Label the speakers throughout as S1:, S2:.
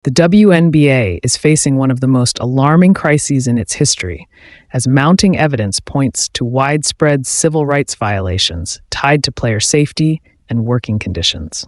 S1: The WNBA is facing one of the most alarming crises in its history, as mounting evidence points to widespread civil rights violations tied to player safety and working conditions.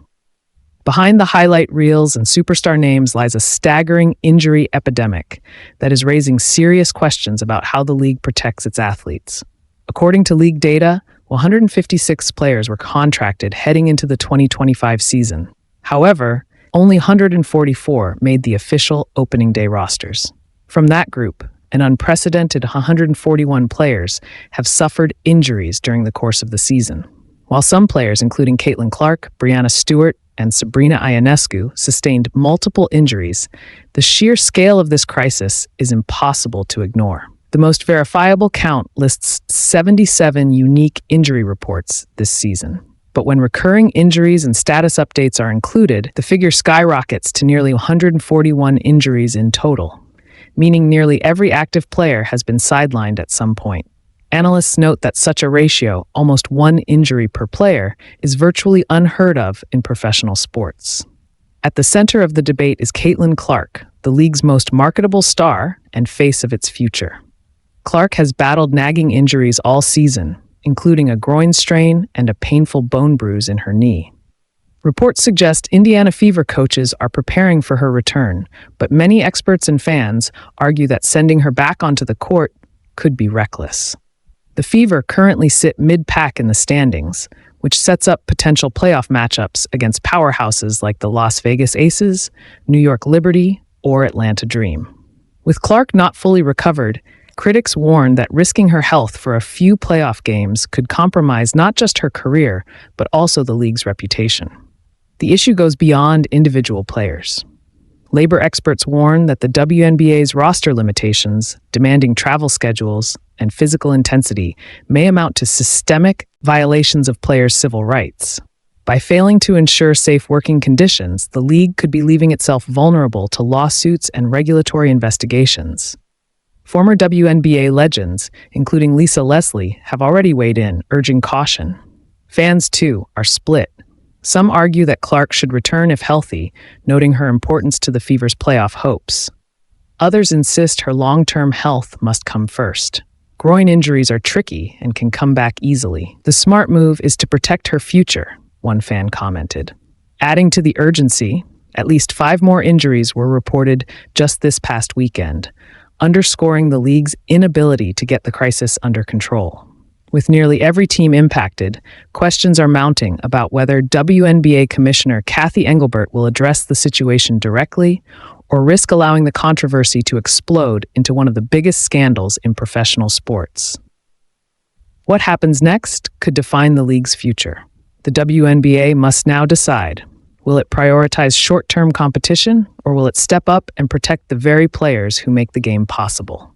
S1: Behind the highlight reels and superstar names lies a staggering injury epidemic that is raising serious questions about how the league protects its athletes. According to league data, 156 players were contracted heading into the 2025 season. However, only 144 made the official opening day rosters. From that group, an unprecedented 141 players have suffered injuries during the course of the season. While some players, including Caitlin Clark, Brianna Stewart, and Sabrina Ionescu, sustained multiple injuries, the sheer scale of this crisis is impossible to ignore. The most verifiable count lists 77 unique injury reports this season. But when recurring injuries and status updates are included, the figure skyrockets to nearly 141 injuries in total, meaning nearly every active player has been sidelined at some point. Analysts note that such a ratio, almost one injury per player, is virtually unheard of in professional sports. At the center of the debate is Caitlin Clark, the league's most marketable star and face of its future. Clark has battled nagging injuries all season, including a groin strain and a painful bone bruise in her knee. Reports suggest Indiana Fever coaches are preparing for her return, but many experts and fans argue that sending her back onto the court could be reckless. The Fever currently sit mid-pack in the standings, which sets up potential playoff matchups against powerhouses like the Las Vegas Aces, New York Liberty, or Atlanta Dream. With Clark not fully recovered, critics warn that risking her health for a few playoff games could compromise not just her career, but also the league's reputation. The issue goes beyond individual players. Labor experts warn that the WNBA's roster limitations, demanding travel schedules, and physical intensity may amount to systemic violations of players' civil rights. By failing to ensure safe working conditions, the league could be leaving itself vulnerable to lawsuits and regulatory investigations. Former WNBA legends, including Lisa Leslie, have already weighed in, urging caution. Fans, too, are split. Some argue that Clark should return if healthy, noting her importance to the Fever's playoff hopes. Others insist her long-term health must come first. Groin injuries are tricky and can come back easily. The smart move is to protect her future, one fan commented. Adding to the urgency, at least 5 more injuries were reported just this past weekend, underscoring the league's inability to get the crisis under control. With nearly every team impacted, questions are mounting about whether WNBA Commissioner Kathy Engelbert will address the situation directly or risk allowing the controversy to explode into one of the biggest scandals in professional sports. What happens next could define the league's future. The WNBA must now decide. Will it prioritize short-term competition, or will it step up and protect the very players who make the game possible?